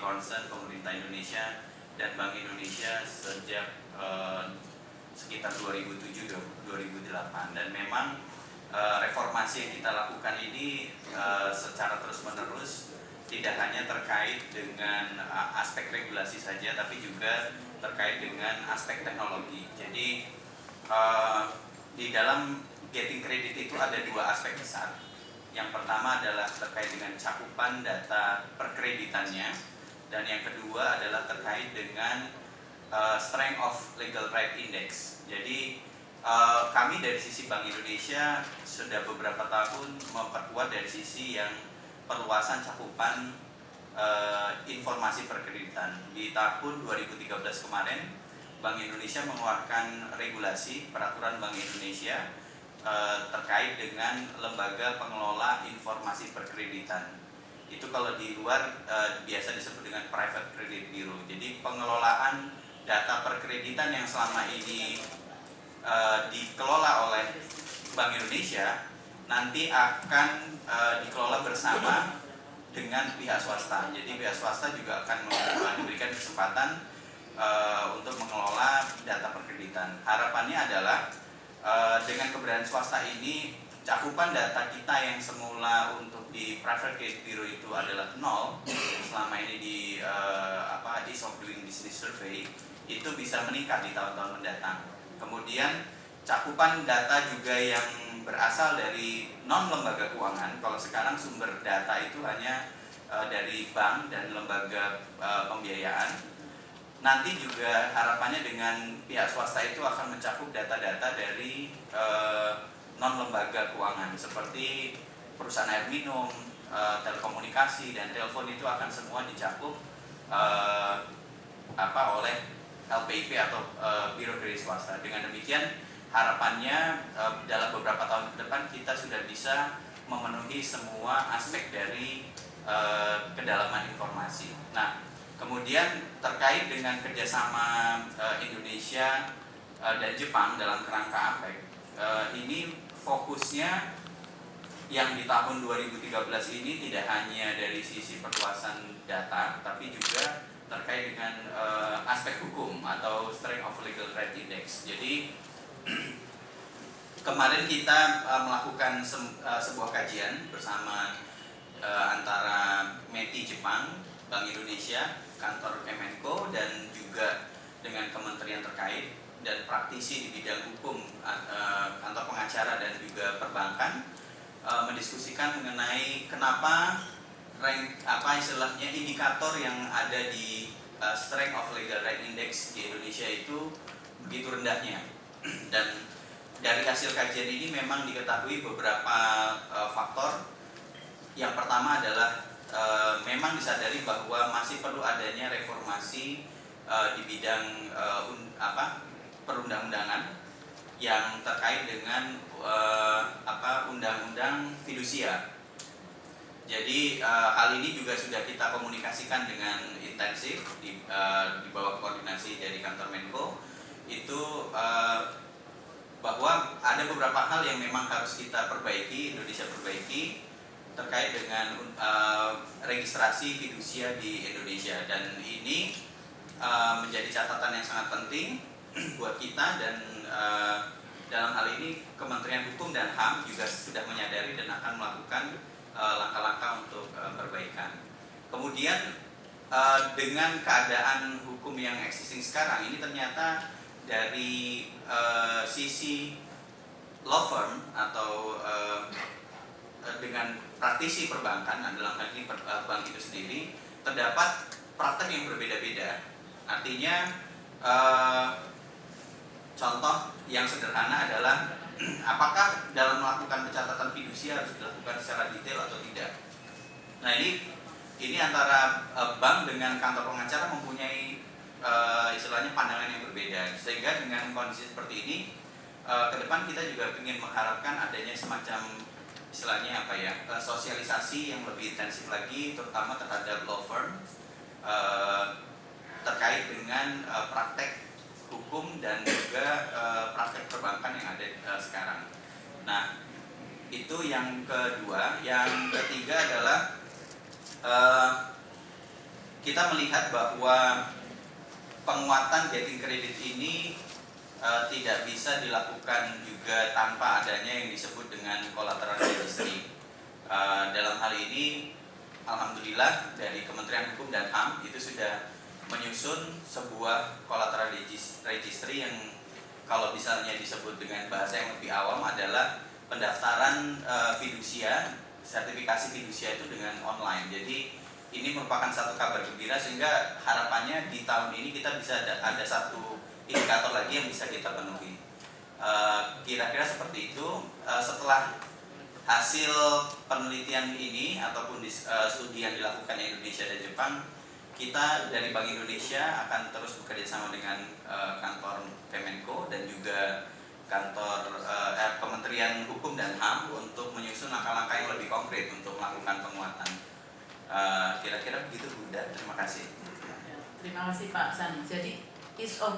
concern pemerintah Indonesia dan Bank Indonesia sejak sekitar 2007-2008, dan memang reformasi yang kita lakukan ini secara terus-menerus tidak hanya terkait dengan aspek regulasi saja, tapi juga terkait dengan aspek teknologi. Jadi di dalam getting credit itu ada dua aspek besar. Yang pertama adalah terkait dengan cakupan data perkreditannya, dan yang kedua adalah terkait dengan strength of legal right index. Jadi kami dari sisi Bank Indonesia sudah beberapa tahun memperkuat dari sisi yang perluasan cakupan informasi perkreditan. Di tahun 2013 kemarin, Bank Indonesia mengeluarkan regulasi peraturan Bank Indonesia terkait dengan lembaga pengelola informasi perkreditan. Itu kalau di luar biasa disebut dengan private credit bureau. Jadi pengelolaan data perkreditan yang selama ini dikelola oleh Bank Indonesia nanti akan dikelola bersama dengan pihak swasta. Jadi pihak swasta juga akan memberikan kesempatan untuk mengelola data perkreditan. Harapannya adalah dengan keberadaan swasta ini, cakupan data kita yang semula untuk di private credit bureau itu adalah 0, selama ini di Ease of Doing Business Survey itu bisa meningkat di tahun-tahun mendatang. Kemudian cakupan data juga yang berasal dari non lembaga keuangan. Kalau sekarang sumber data itu hanya dari bank dan lembaga pembiayaan. Nanti juga harapannya dengan pihak swasta itu akan mencakup data-data dari non lembaga keuangan seperti perusahaan air minum, telekomunikasi dan telepon, itu akan semua dicakup oleh LPIP atau Biro Kredit Swasta. Dengan demikian harapannya dalam beberapa tahun ke depan kita sudah bisa memenuhi semua aspek dari kedalaman informasi. Nah, kemudian terkait dengan kerjasama Indonesia dan Jepang dalam kerangka APEC, ini fokusnya yang di tahun 2013 ini tidak hanya dari sisi perluasan data, tapi juga terkait dengan aspek hukum atau strength of legal right index. Jadi kemarin kita melakukan sebuah kajian bersama antara METI Jepang, Bank Indonesia, kantor Kemenko, dan juga dengan kementerian terkait dan praktisi di bidang hukum, kantor pengacara dan juga perbankan, mendiskusikan mengenai kenapa istilahnya indikator yang ada di strength of legal right index di Indonesia itu begitu rendahnya. Dan dari hasil kajian ini memang diketahui beberapa faktor. Yang pertama adalah memang disadari bahwa masih perlu adanya reformasi di bidang perundang-undangan yang terkait dengan undang-undang fidusia. Jadi hal ini juga sudah kita komunikasikan dengan intensif di bawah koordinasi dari kantor Menko. Itu bahwa ada beberapa hal yang memang harus kita perbaiki, Indonesia perbaiki, terkait dengan registrasi fidusia di Indonesia, dan ini menjadi catatan yang sangat penting buat kita, dan dalam hal ini Kementerian Hukum dan HAM juga sudah menyadari dan akan melakukan langkah-langkah untuk perbaikan. Kemudian dengan keadaan hukum yang existing sekarang ini, ternyata dari sisi law firm atau dengan praktisi perbankan, dalam hal ini bank itu sendiri, terdapat praktek yang berbeda-beda. Artinya contoh yang sederhana adalah apakah dalam melakukan pencatatan fidusia harus dilakukan secara detail atau tidak. Nah, ini antara bank dengan kantor pengacara mempunyai istilahnya pandangan yang berbeda, sehingga dengan kondisi seperti ini ke depan kita juga ingin mengharapkan adanya semacam istilahnya sosialisasi yang lebih intensif lagi, terutama terhadap law firm terkait dengan praktek hukum dan juga praktek perbankan yang ada sekarang. Nah, itu yang kedua. Yang ketiga adalah kita melihat bahwa penguatan getting credit ini tidak bisa dilakukan juga tanpa adanya yang disebut dengan collateral registry. Dalam hal ini alhamdulillah dari Kementerian Hukum dan HAM itu sudah menyusun sebuah collateral registry yang kalau misalnya disebut dengan bahasa yang lebih awam adalah pendaftaran fidusia, sertifikasi fidusia itu dengan online. Jadi ini merupakan satu kabar gembira sehingga harapannya di tahun ini kita bisa ada satu indikator lagi yang bisa kita penuhi. Kira-kira seperti itu. Setelah hasil penelitian ini ataupun studi yang dilakukan di Indonesia dan Jepang, kita dari Bank Indonesia akan terus bekerja sama dengan kantor Kemenko dan juga kantor Kementerian Hukum dan HAM untuk menyusun langkah-langkah yang lebih konkret untuk melakukan penguatan. Kira-kira begitu, Bunda. Terima kasih. Terima kasih Pak Sani. Jadi ease of